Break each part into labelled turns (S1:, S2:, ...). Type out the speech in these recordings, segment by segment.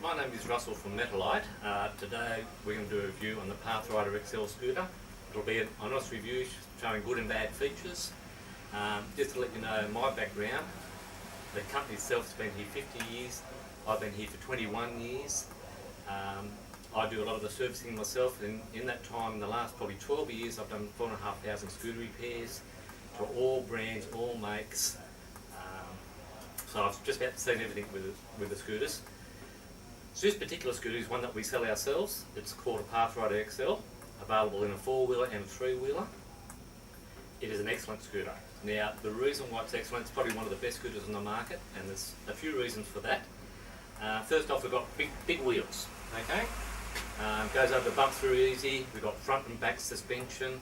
S1: My name is Russell from Pathrider. Today we're going to do a review on the Pathrider XL scooter. It'll be an honest review showing good and bad features. Just to let you know my background, the company itself has been here 50 years. I've been here for 21 years. I do a lot of the servicing myself, and in that time, in the last probably 12 years, I've done 4,500 scooter repairs to all brands, all makes. So I've just about seen everything with the scooters. So this particular scooter is one that we sell ourselves. It's called a Pathrider XL, available in a 4-wheeler and a 3-wheeler. It is an excellent scooter. Now, the reason why it's excellent, it's probably one of the best scooters on the market, and there's a few reasons for that. First off, we've got big wheels, okay? Goes over the bumps very easy. We've got front and back suspension.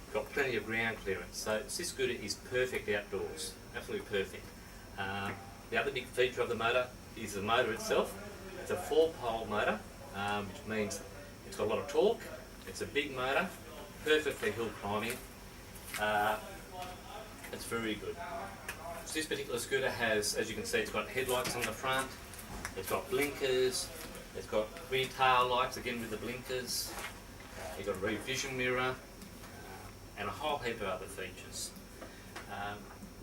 S1: We've got plenty of ground clearance. So this scooter is perfect outdoors, absolutely perfect. The other big feature of the motor is the motor itself. It's a 4-pole motor, which means it's got a lot of torque. It's a big motor, perfect for hill climbing. It's very good. So this particular scooter has, as you can see, it's got headlights on the front. It's got blinkers. It's got rear tail lights, again with the blinkers. You've got a rear vision mirror, and a whole heap of other features.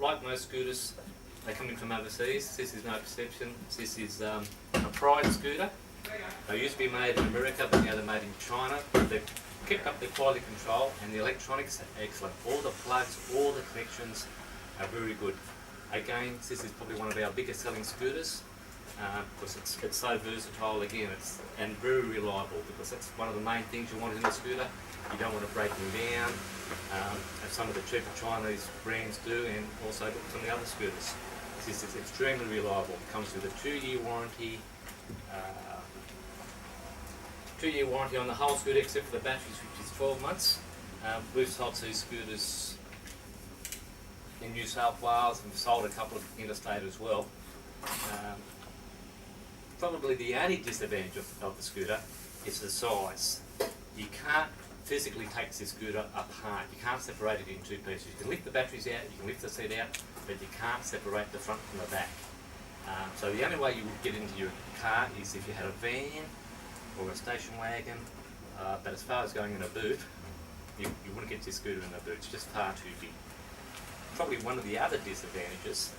S1: Like most scooters, they come in from overseas. This is no exception. This is a Pride scooter. They used to be made in America, but now they're made in China. They've kept up their quality control, and the electronics are excellent. All the plugs, all the connections are very good. Again, this is probably one of our biggest selling scooters because it's so versatile again, and very reliable, because that's one of the main things you want in a scooter. You don't want to break them down, as some of the cheaper Chinese brands do, and also some of the other scooters. This is extremely reliable. It comes with a 2-year warranty. 2-year warranty on the whole scooter except for the batteries, which is 12 months. We've sold these scooters in New South Wales, and we've sold a couple of interstate as well. Probably the only disadvantage of the scooter is the size. You can't physically take this scooter apart. You can't separate it in two pieces. You can lift the batteries out, you can lift the seat out, but you can't separate the front from the back. So the only way you would get into your car is if you had a van or a station wagon, but as far as going in a boot, you wouldn't get this scooter in a boot. It's just far too big. Probably one of the other disadvantages,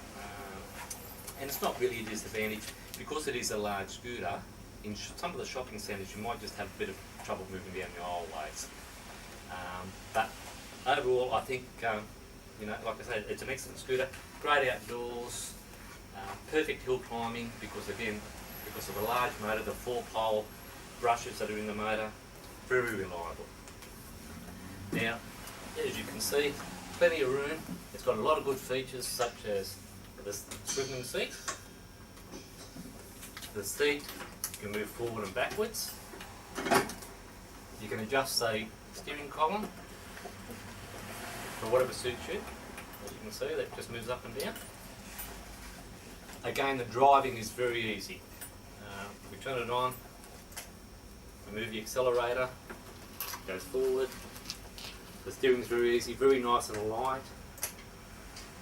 S1: and it's not really a disadvantage, because it is a large scooter, in some of the shopping centres you might just have a bit of trouble moving down the aisleways. But overall, I think, like I said, it's an excellent scooter, great outdoors, perfect hill climbing, because of the large motor, the 4-pole brushes that are in the motor, very reliable. Now, as you can see, plenty of room. It's got a lot of good features, such as the swiveling seat. The seat can move forward and backwards. You can adjust the steering column for whatever suits you. As you can see, that just moves up and down. Again, the driving is very easy. We turn it on, we move the accelerator, it goes forward. The steering is very easy, very nice and light.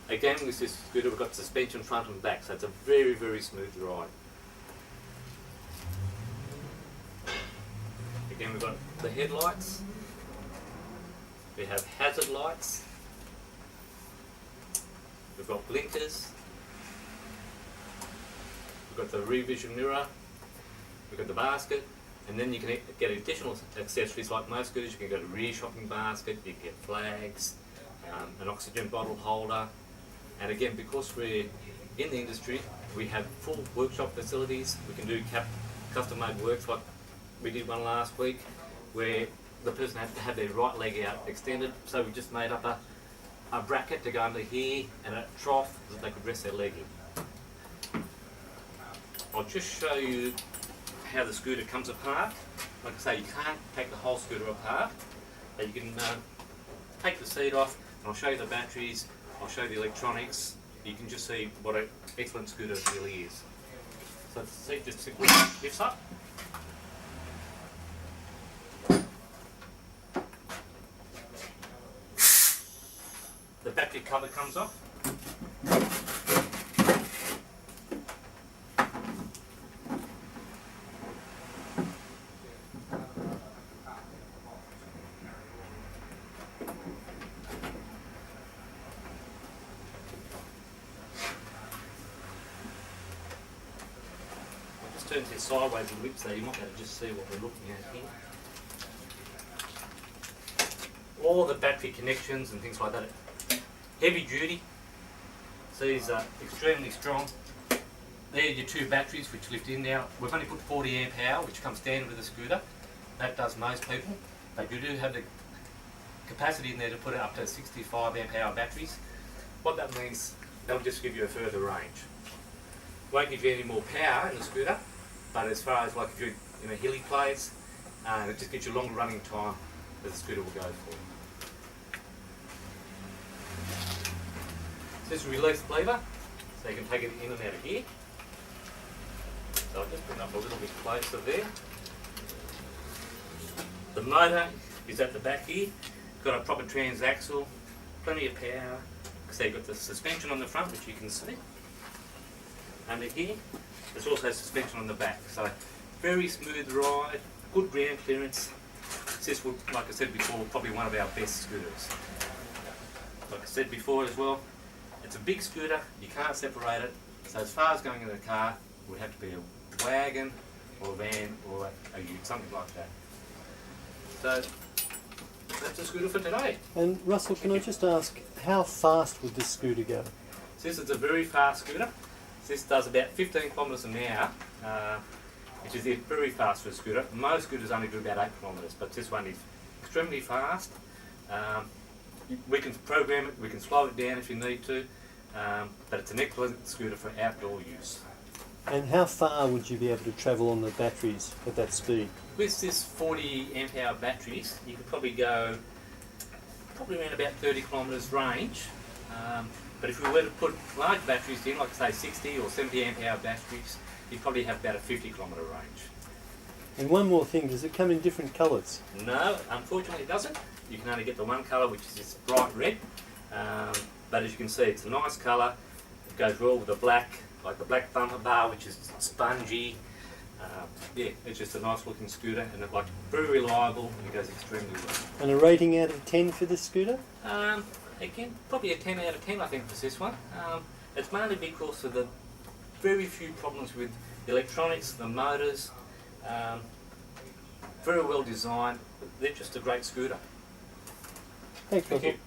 S1: Again, with this scooter, we've got suspension front and back, so it's a very, very smooth ride. Again, we've got the headlights, we have hazard lights, we've got blinkers, we've got the rear vision mirror, we've got the basket, and then you can get additional accessories like most scooters. You can get a rear shopping basket, you can get flags, an oxygen bottle holder, and again, because we're in the industry, we have full workshop facilities. We can do custom-made works, like we did one last week where the person had to have their right leg out extended, so we just made up a bracket to go under here and a trough that they could rest their leg in. I'll just show you how the scooter comes apart. Like I say, you can't take the whole scooter apart, but you can take the seat off, and I'll show you the batteries, I'll show you the electronics. You can just see what an excellent scooter really is. So the seat just simply lifts up. The battery cover comes off. turn this sideways a bit so you might be able to just see what we're looking at here. All the battery connections and things like that. Heavy duty. So these are extremely strong. There are your two batteries which lift in now. We've only put 40 amp hour, which comes standard with the scooter. That does most people. But you do have the capacity in there to put it up to 65 amp hour batteries. What that means, they'll just give you a further range. Won't give you any more power in the scooter, but as far as like if you're in a hilly place, it just gives you longer running time that the scooter will go for. This is a release lever, so you can take it in and out of here. So I'll just bring it up a little bit closer there. The motor is at the back here. Got a proper transaxle, plenty of power. So you've got the suspension on the front, which you can see. Under here, there's also suspension on the back. So very smooth ride, good ground clearance. This would, like I said before, probably one of our best scooters. Like I said before as well, it's a big scooter, you can't separate it. So as far as going in the car, it would have to be a wagon or a van or a ute, something like that. So that's the scooter for today.
S2: And Russell, can I just ask, how fast would this scooter go?
S1: So this is a very fast scooter. This does about 15 kilometres an hour, which is very fast for a scooter. Most scooters only do about 8 kilometres, but this one is extremely fast. We can program it, we can slow it down if you need to, but it's an excellent scooter for outdoor use.
S2: And how far would you be able to travel on the batteries at that speed?
S1: With this 40 amp hour batteries, you could probably go around about 30 kilometres range. But if we were to put large batteries in, like say 60 or 70 amp hour batteries, you'd probably have about a 50 kilometre range.
S2: And one more thing, does it come in different colours?
S1: No, unfortunately it doesn't. You can only get the one colour, which is this bright red. But as you can see, it's a nice colour. It goes well with the black, like the black bumper bar, which is spongy. Yeah, it's just a nice looking scooter, and it's like very reliable, and it goes extremely well.
S2: And a rating out of 10 for this scooter?
S1: Again, probably a 10 out of 10 I think for this one. It's mainly because of the very few problems with the electronics, the motors. Very well designed. They're just a great scooter.
S2: Thanks, Russell.
S1: Thank you.